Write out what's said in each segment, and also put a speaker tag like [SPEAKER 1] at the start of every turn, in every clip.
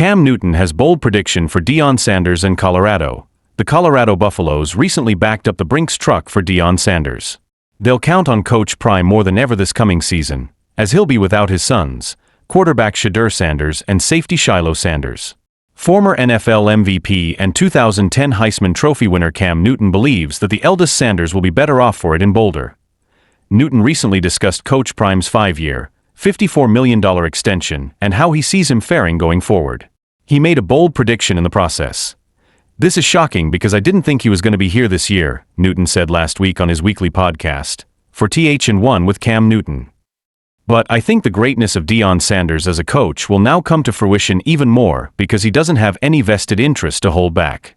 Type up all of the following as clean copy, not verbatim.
[SPEAKER 1] Cam Newton has bold prediction for Deion Sanders and Colorado. The Colorado Buffaloes recently backed up the Brinks truck for Deion Sanders. They'll count on Coach Prime more than ever this coming season, as he'll be without his sons, quarterback Shedeur Sanders and safety Shiloh Sanders. Former NFL MVP and 2010 Heisman Trophy winner Cam Newton believes that the eldest Sanders will be better off for it in Boulder. Newton recently discussed Coach Prime's 5-year, $54 million extension and how he sees him faring going forward. He made a bold prediction in the process. "This is shocking because I didn't think he was going to be here this year," Newton said last week on his weekly podcast, For THN1 with Cam Newton. "But I think the greatness of Deion Sanders as a coach will now come to fruition even more because he doesn't have any vested interest to hold back.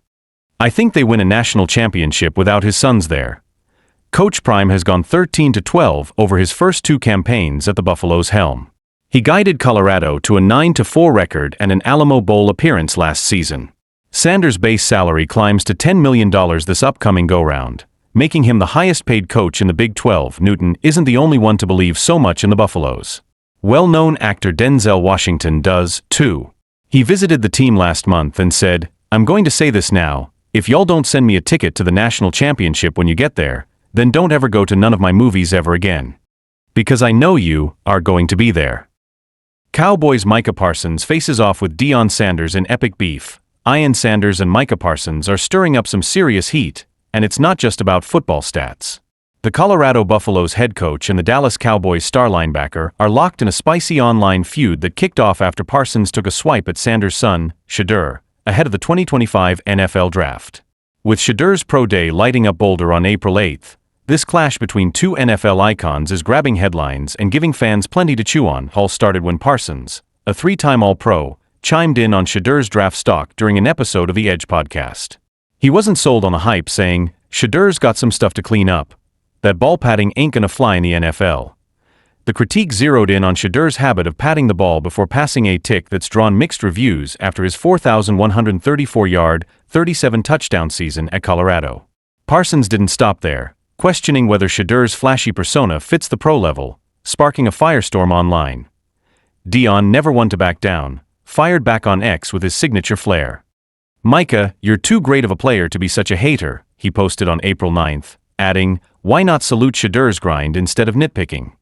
[SPEAKER 1] I think they win a national championship without his sons there." Coach Prime has gone 13-12 over his first 2 campaigns at the Buffaloes' helm. He guided Colorado to a 9-4 record and an Alamo Bowl appearance last season. Sanders' base salary climbs to $10 million this upcoming go-round, making him the highest-paid coach in the Big 12. Newton isn't the only one to believe so much in the Buffaloes. Well-known actor Denzel Washington does, too. He visited the team last month and said, "I'm going to say this now, if y'all don't send me a ticket to the national championship when you get there, then don't ever go to none of my movies ever again. Because I know you are going to be there." Cowboys' Micah Parsons faces off with Deion Sanders in epic beef. Deion Sanders and Micah Parsons are stirring up some serious heat, and it's not just about football stats. The Colorado Buffaloes head coach and the Dallas Cowboys star linebacker are locked in a spicy online feud that kicked off after Parsons took a swipe at Sanders' son, Shedeur, ahead of the 2025 NFL Draft. With Shedeur's pro day lighting up Boulder on April 8th, this clash between 2 NFL icons is grabbing headlines and giving fans plenty to chew on. All started when Parsons, a 3-time All-Pro, chimed in on Shedeur's draft stock during an episode of the Edge podcast. He wasn't sold on the hype, saying, "Shedeur's got some stuff to clean up. That ball patting ain't gonna fly in the NFL." The critique zeroed in on Shedeur's habit of patting the ball before passing, a tick that's drawn mixed reviews after his 4,134-yard, 37-touchdown season at Colorado. Parsons didn't stop there, questioning whether Shedeur's flashy persona fits the pro level, sparking a firestorm online. Deion, never one to back down, fired back on X with his signature flair. "Micah, you're too great of a player to be such a hater," he posted on April 9th, adding, "Why not salute Shedeur's grind instead of nitpicking?"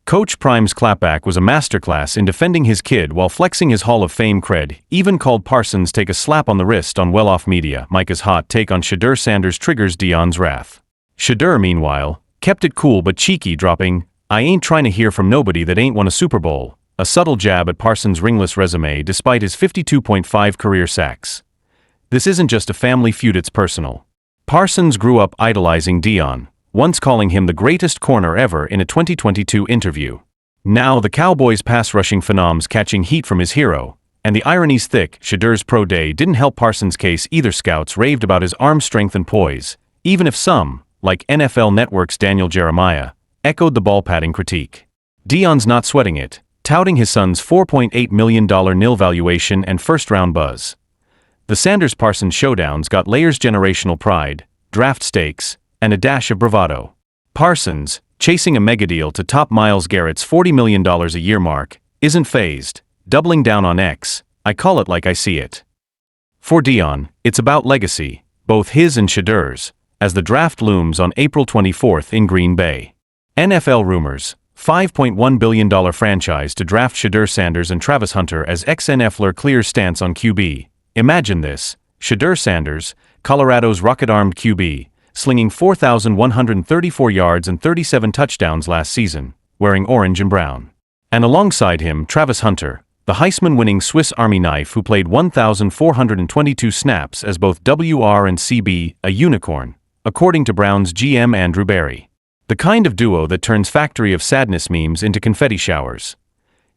[SPEAKER 1] Coach Prime's clapback was a masterclass in defending his kid while flexing his Hall of Fame cred, even called Parsons take a slap on the wrist on well-off media. Micah's hot take on Shedeur Sanders triggers Deion's wrath. Shedeur, meanwhile, kept it cool but cheeky, dropping, "I ain't trying to hear from nobody that ain't won a Super Bowl," a subtle jab at Parsons' ringless resume despite his 52.5 career sacks. This isn't just a family feud, it's personal. Parsons grew up idolizing Deion, once calling him the greatest corner ever in a 2022 interview. Now the Cowboys' pass-rushing phenom's catching heat from his hero, and the irony's thick. Shedeur's pro day didn't help Parsons' case either. Scouts raved about his arm strength and poise, even if some, like NFL Network's Daniel Jeremiah, echoed the ball-patting critique. Deion's not sweating it, touting his son's $4.8 million nil valuation and first-round buzz. The Sanders-Parsons showdowns got layers: generational pride, draft stakes, and a dash of bravado. Parsons, chasing a megadeal to top Myles Garrett's $40 million a year mark, isn't fazed, doubling down on X, "I call it like I see it." For Deion, it's about legacy, both his and Shedeur's, as the draft looms on April 24th in Green Bay. NFL rumors: $5.1 billion franchise to draft Shedeur Sanders and Travis Hunter as ex-NFLer clears stance on QB. Imagine this: Shedeur Sanders, Colorado's rocket-armed QB, slinging 4,134 yards and 37 touchdowns last season, wearing orange and brown. And alongside him, Travis Hunter, the Heisman-winning Swiss Army knife who played 1,422 snaps as both WR and CB, a unicorn, according to Browns GM Andrew Berry. The kind of duo that turns Factory of Sadness memes into confetti showers.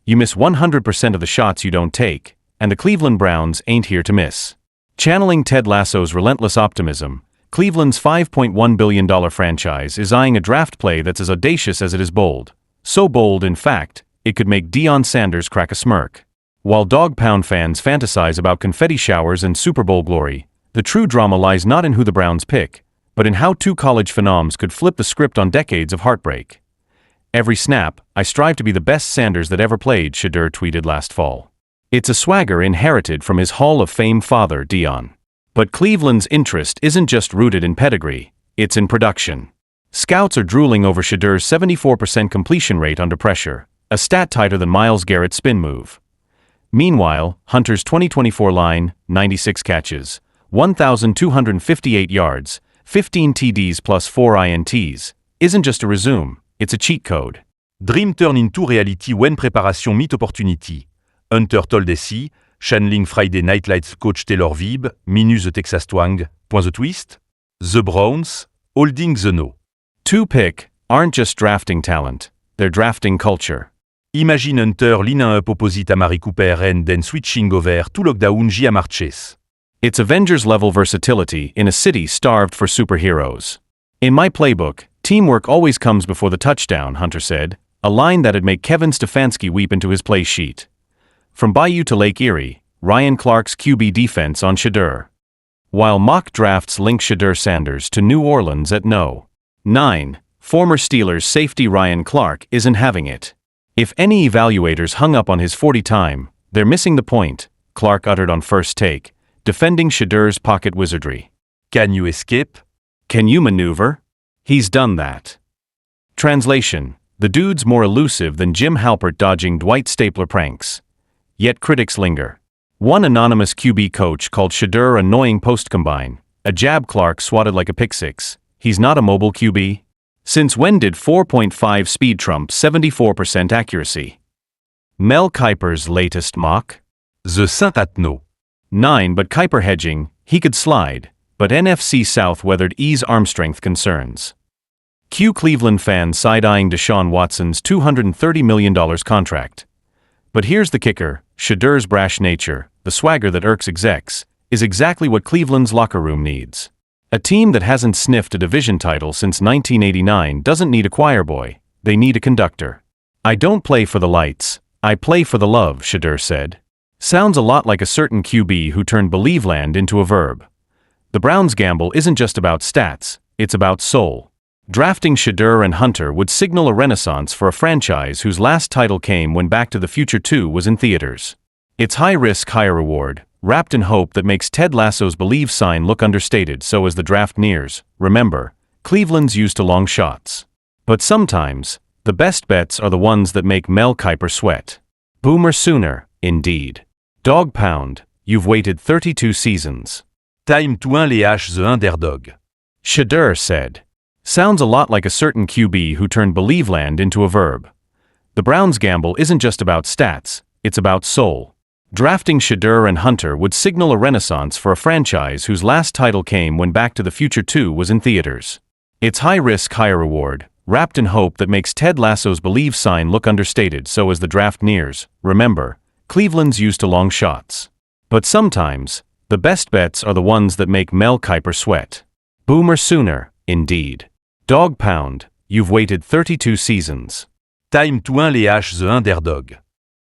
[SPEAKER 1] You miss 100% of the shots you don't take, and the Cleveland Browns ain't here to miss. Channeling Ted Lasso's relentless optimism, Cleveland's $5.1 billion franchise is eyeing a draft play that's as audacious as it is bold. So bold, in fact, it could make Deion Sanders crack a smirk. While Dog Pound fans fantasize about confetti showers and Super Bowl glory, the true drama lies not in who the Browns pick, but in how 2 college phenoms could flip the script on decades of heartbreak. "Every snap, I strive to be the best Sanders that ever played," Shedeur tweeted last fall. It's a swagger inherited from his Hall of Fame father, Deion. But Cleveland's interest isn't just rooted in pedigree, it's in production. Scouts are drooling over Shedeur's 74% completion rate under pressure, a stat tighter than Myles Garrett's spin move. Meanwhile, Hunter's 2024 line, 96 catches, 1,258 yards, 15 TDs plus 4 INTs, isn't just a resume, it's a cheat code.
[SPEAKER 2] Dream turn into reality when preparation meet opportunity. Hunter told SC, channeling Friday Night Lights coach Taylor Vibe, minus the Texas twang, point the twist. The Browns, holding the no.
[SPEAKER 1] 2-pick aren't just drafting talent, they're drafting culture.
[SPEAKER 2] Imagine Hunter lining up opposite Amari Cooper and then switching over to lockdown Jamar Chase.
[SPEAKER 1] It's Avengers-level versatility in a city starved for superheroes. In my playbook, teamwork always comes before the touchdown, Hunter said, a line that'd make Kevin Stefanski weep into his play sheet. From Bayou to Lake Erie, Ryan Clark's QB defense on Shedeur. While mock drafts link Shedeur Sanders to New Orleans at no. 9, former Steelers safety Ryan Clark isn't having it. If any evaluators hung up on his 40 time, they're missing the point, Clark uttered on First Take, defending Shedeur's pocket wizardry.
[SPEAKER 2] Can you escape?
[SPEAKER 1] Can you maneuver? He's done that. Translation: the dude's more elusive than Jim Halpert dodging Dwight Stapler pranks. Yet critics linger. One anonymous QB coach called Shedeur annoying post-combine, a jab Clark swatted like a pick-six. He's not a mobile QB? Since when did 4.5 speed trump 74% accuracy? Mel Kiper's latest mock?
[SPEAKER 2] The Saint at no.
[SPEAKER 1] 9, but Kiper hedging, he could slide, but NFC South weathered ease arm strength concerns. Cue Cleveland fans side-eyeing Deshaun Watson's $230 million contract. But here's the kicker, Shedeur's brash nature, the swagger that irks execs, is exactly what Cleveland's locker room needs. A team that hasn't sniffed a division title since 1989 doesn't need a choir boy, they need a conductor. I don't play for the lights, I play for the love, Shedeur said. Sounds a lot like a certain QB who turned Believeland into a verb. The Browns' gamble isn't just about stats, it's about soul. Drafting Shedeur and Hunter would signal a renaissance for a franchise whose last title came when Back to the Future 2 was in theaters. It's high risk, high reward, wrapped in hope that makes Ted Lasso's Believe sign look understated so as the draft nears. Remember, Cleveland's used to long shots. But sometimes, the best bets are the ones that make Mel Kiper sweat. Boomer sooner, indeed. Dog pound, you've waited 32 seasons.
[SPEAKER 2] Time to unleash the underdog.
[SPEAKER 1] Shedeur said. Sounds a lot like a certain QB who turned Believeland into a verb. The Browns' gamble isn't just about stats, it's about soul. Drafting Shedeur and Hunter would signal a renaissance for a franchise whose last title came when Back to the Future 2 was in theaters. It's high risk, high reward, wrapped in hope that makes Ted Lasso's Believe sign look understated so as the draft nears. Remember, Cleveland's used to long shots. But sometimes, the best bets are the ones that make Mel Kiper sweat. Boomer sooner, indeed. Dog pound, you've waited 32 seasons.
[SPEAKER 2] Time to unleash the underdog.